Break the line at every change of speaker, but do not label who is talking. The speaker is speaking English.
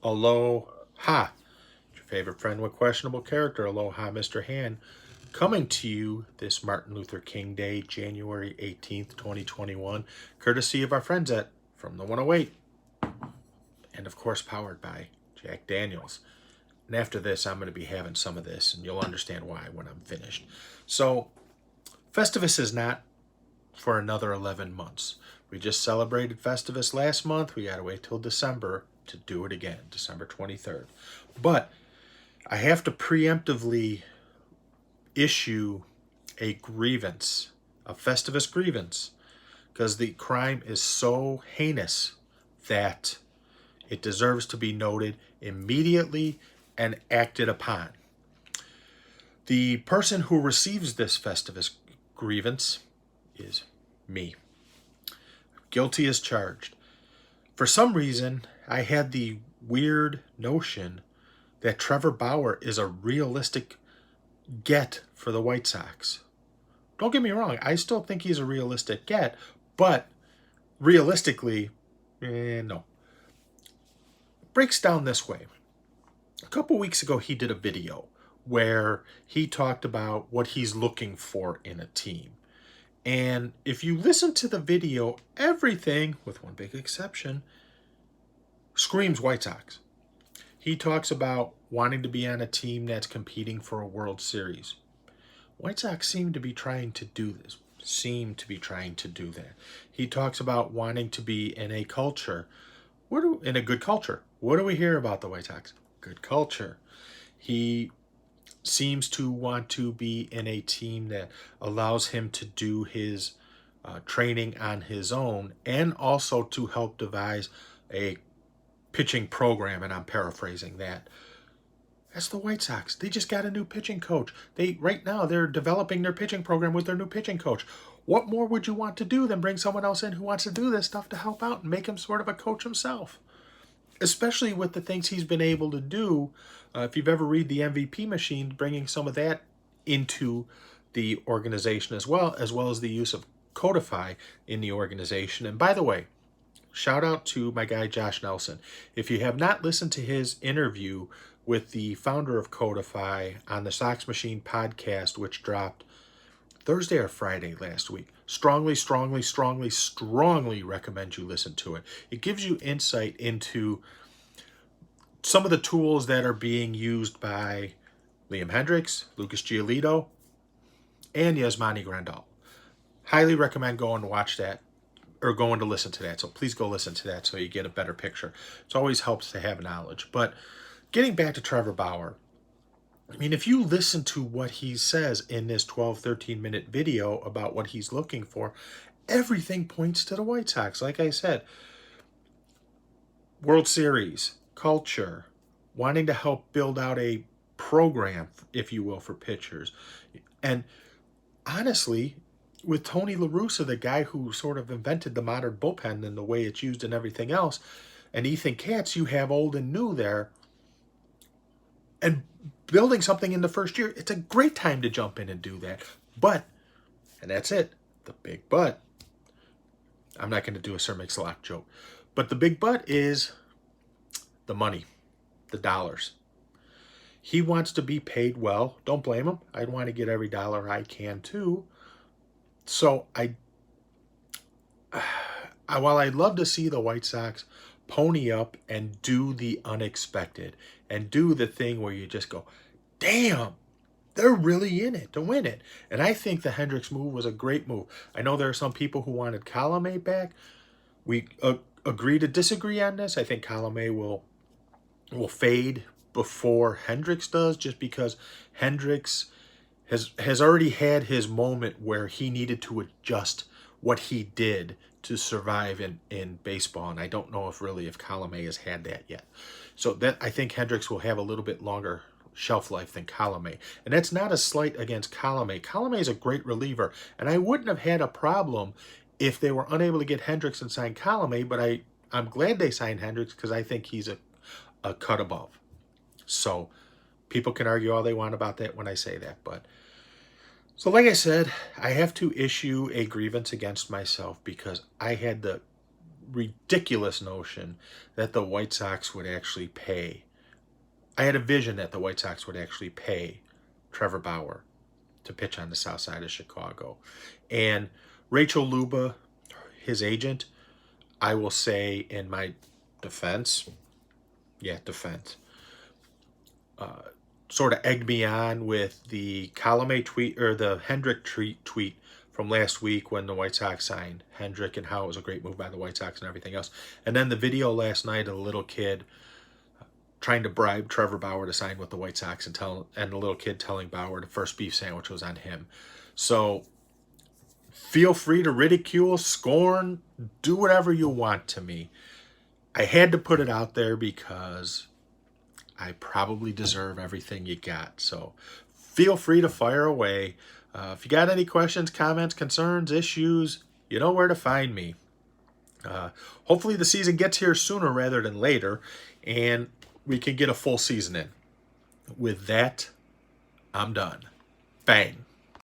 Aloha. Your favorite friend with questionable character, Aloha, Mr. Han, coming to you this Martin Luther King Day, January 18th, 2021, courtesy of our friends at From the 108, and of course powered by Jack Daniels. And after this, I'm going to be having some of this, and you'll understand why when I'm finished. So, Festivus is not for another 11 months. We just celebrated Festivus last month. We got to wait till December to do it again, December 23rd. But I have to preemptively issue a grievance, a Festivus grievance, because the crime is so heinous that it deserves to be noted immediately and acted upon. The person who receives this Festivus grievance is me. Guilty as charged. For some reason, I had the weird notion that Trevor Bauer is a realistic get for the White Sox. Don't get me wrong, I still think he's a realistic get, but realistically, no. It breaks down this way. A couple weeks ago, he did a video where he talked about what he's looking for in a team. And if you listen to the video, everything, with one big exception, screams White Sox. He talks about wanting to be on a team that's competing for a World Series. White Sox seem to be trying to do this, He talks about wanting to be in a culture, in a good culture. What do we hear about the White Sox? Good culture. He seems to want to be in a team that allows him to do his training on his own, and also to help devise a pitching program, and I'm paraphrasing that. That's the White Sox. They just got a new pitching coach. Right now they're developing their pitching program with their new pitching coach. What more would you want to do than bring someone else in who wants to do this stuff to help out and make him sort of a coach himself? Especially with the things he's been able to do. If you've ever read the MVP Machine, bringing some of that into the organization as well as the use of Codify in the organization. And by the way, shout out to my guy Josh Nelson. If you have not listened to his interview with the founder of Codify on the Sox Machine podcast, which dropped Thursday or Friday last week, strongly recommend you listen to it. It gives you insight into some of the tools that are being used by Liam Hendriks, Lucas Giolito, and Yasmani Grandal. Highly recommend going to watch that, or going to listen to that. So please go listen to that so you get a better picture. It always helps to have knowledge. But getting back to Trevor Bauer, I mean, if you listen to what he says in this 12, 13-minute video about what he's looking for, everything points to the White Sox. Like I said, World Series, culture, wanting to help build out a program, if you will, for pitchers. And honestly, with Tony La Russa, the guy who sort of invented the modern bullpen and the way it's used and everything else, and Ethan Katz, you have old and new there. And building something in the first year, it's a great time to jump in and do that. But, and that's it, the big but. I'm not going to do a Sir Mix-a-Lot joke. But the big but is the money, the dollars. He wants to be paid well. Don't blame him. I'd want to get every dollar I can too. So while I'd love to see the White Sox pony up and do the unexpected and do the thing where you just go, damn, they're really in it to win it. And I think the Hendricks move was a great move. I know there are some people who wanted Colomé back. We agree to disagree on this. I think Colomé will fade before Hendricks does, just because Hendricks has already had his moment where he needed to adjust what he did to survive in baseball, and I don't know if Colomé has had that yet. So that I think Hendricks will have a little bit longer shelf life than Colomé. And that's not a slight against Colomé. Colomé is a great reliever, and I wouldn't have had a problem if they were unable to get Hendricks and sign Colomé, but I'm glad they signed Hendricks because I think he's a cut above. So people can argue all they want about that when I say that, but so like I said, I have to issue a grievance against myself because I had the ridiculous notion that the White Sox would actually pay. I had a vision that the White Sox would actually pay Trevor Bauer to pitch on the south side of Chicago. And Rachel Luba, his agent, I will say in my defense, sort of egged me on with the Colome tweet, or the Hendrick tweet from last week when the White Sox signed Hendrick, and how it was a great move by the White Sox and everything else. And then the video last night of the little kid trying to bribe Trevor Bauer to sign with the White Sox, and the little kid telling Bauer the first beef sandwich was on him. So feel free to ridicule, scorn, do whatever you want to me. I had to put it out there because I probably deserve everything you got. So feel free to fire away. If you got any questions, comments, concerns, issues, you know where to find me. Hopefully the season gets here sooner rather than later, and we can get a full season in. With that, I'm done. Bang.